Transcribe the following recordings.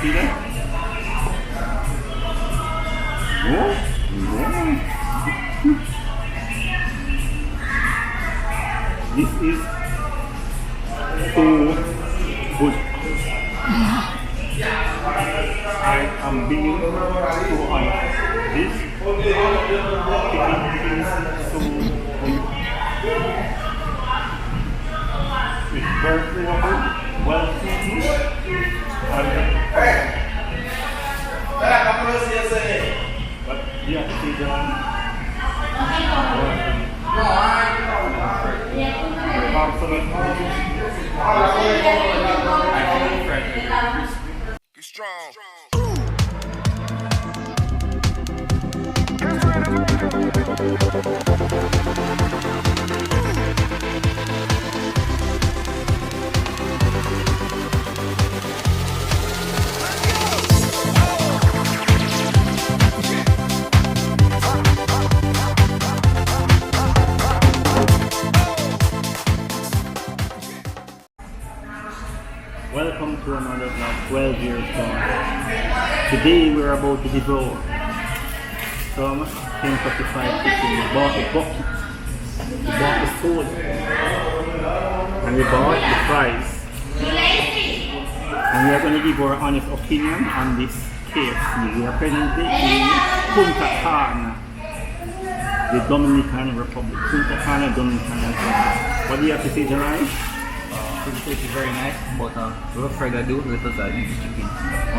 see that? Oh, yeah. This is so good. I am being so honest. This chicken is so good. It's very flavorful, well seasoned, but you have to see the Be strong. Welcome to another vlog, 12 years gone. Today we're about to devour some Kentucky Fried Chicken. We bought a bucket, we bought the soda, and we bought the fries. And we are going to give our honest opinion on this KFC. We are presently in Punta Cana, the Dominican Republic. Punta Cana Dominican Republic. What do you have to say, Jerry? The food is very nice, but without further ado, let us eat the chicken.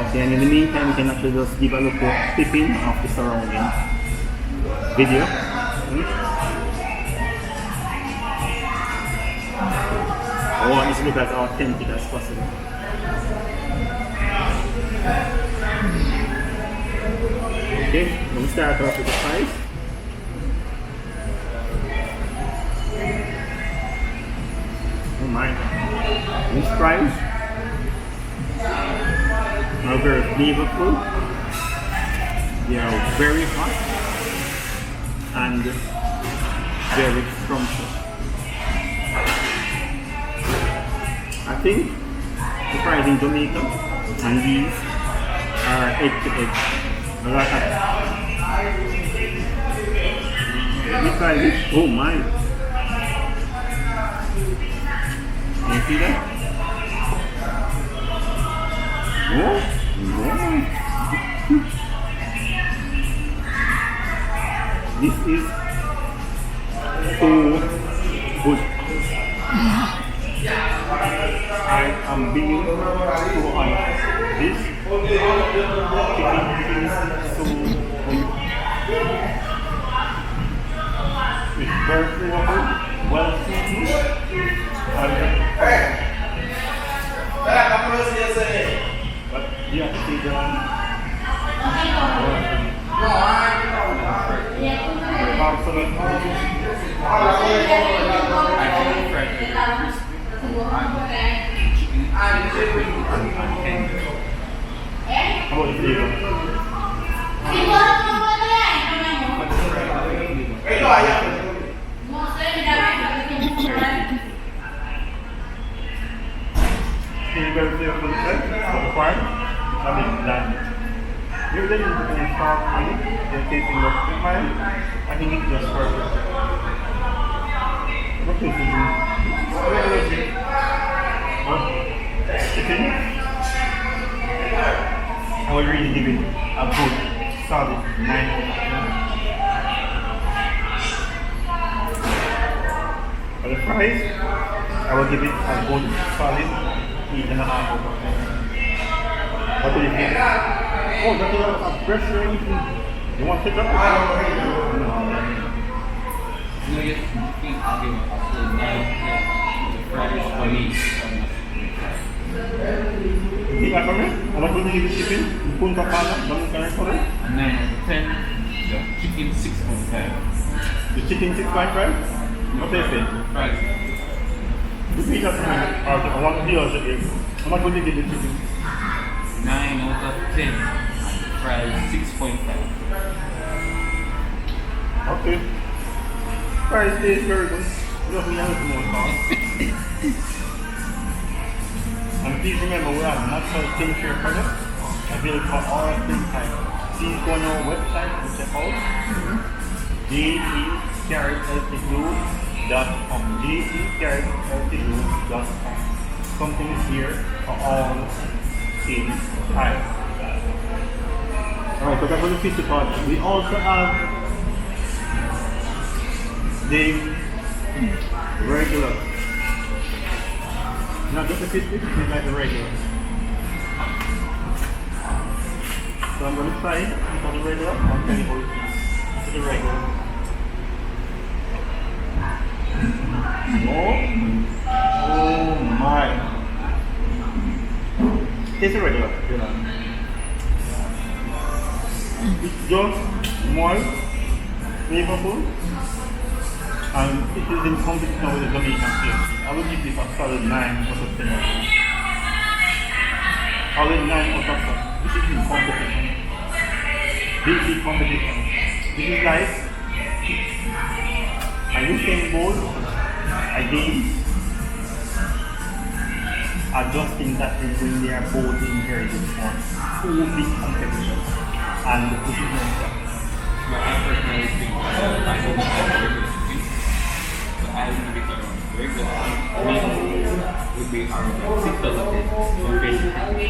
Okay, and in the meantime, we can actually just give a look at tipping of the surrounding video. I want this to look as authentic as possible. Okay, we'll start off with the fries. Oh my god. These fries are very flavorful. They are very hot and very scrumptious. I think the fries in Jamaica and these are edge to edge. Let me try this. Oh my! Can you see that? Oh, yeah. This is so good. I am being so honest. This chicken is so good. It's very flavorful, well seasoned, and but you have to see the how about the flavor? Very flavorful, right? Fine. I mean, done. You're then you can start with they're tasting the fine. I think it's just perfect. What is it? What? Chicken? I would really give it a good, solid 9 out of 10. For the fries, I will give it a good, solid 8.5 out of 10. What do you think? Oh, that's a fresh anything. You want to take up? No. You know, I'll give it absolutely 9. The fries for me. You think for me? How much would you give the chicken? Punta Cana Dominican Republic? 9 out of 10. The chicken 6.5. The chicken 6.5? What do you think? Fries. Repeat that to me. I want to hear it. How much would you give the chicken? 9 out of 10. Fries 6.5. Okay. Fries taste very good. Just a little more sauce. And please remember we have natural tincture product. Available for all three types. Please go on our website and check out de-healthyglue.com. de-healthyglue.com. Something is here for all skin types. Alright, so that's for the pizza part. We also have the regular. Not just the pizza, it's like the regular. So I'm going to try it for the regular. I'll tell you how it is. For the regular. Oh my. It's a regular. It's just moist, flavorful, and it is in competition with the Dominican KFC. I will give this a solid 9 out of 10. Solid 9 out of 10. This is in competition. Big competition. This is like a Usain Bolt again, adjusting that when they are both in very good form. Two big competitions. And this is not that. Well, I personally think I don't know how regular chicken. So I will give it around regular. Would be around 6 out of 10. So basically,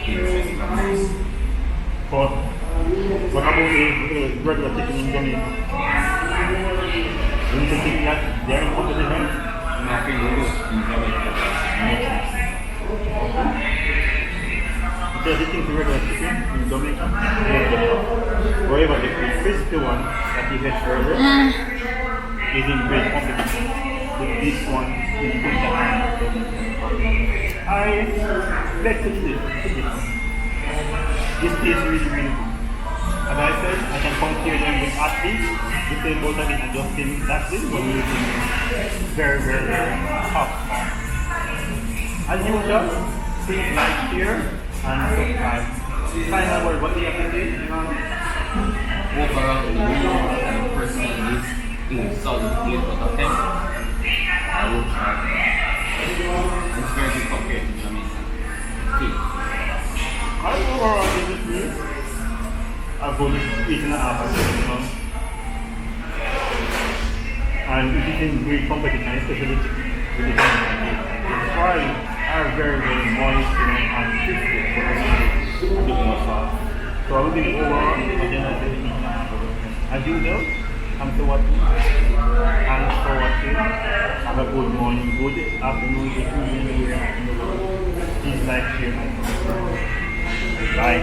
But what about the regular chicken in Jamaica? Don't you think that they're in competition? Nothing noodles in Jamaica. So you think the regular chicken in Jamaica? However, the crispy one that you had earlier is in great competition with this one in Punta Cana. I beg to this. This tastes really, really good. As I said, I can compare them with athletes. The same both of it adjusting that way when you're using very, very, very tough form. As usual, please like, share, and subscribe. Final word, what do you have to say? Overall, the video and personally is a solid 8 out of 10. I will try. It's very good compared to Jamaican. I overall give it me a good 8.5 out of 10. And it is in great competition, especially with the Dominican. The fries are very, very moist, and crispy. A bit more soft. So I will give it overall, but then I say 8.5 out of 10. As usual, thanks for watching. Have a good morning, good afternoon, good evening, anywhere in the world. Please like, share, and subscribe. Bye.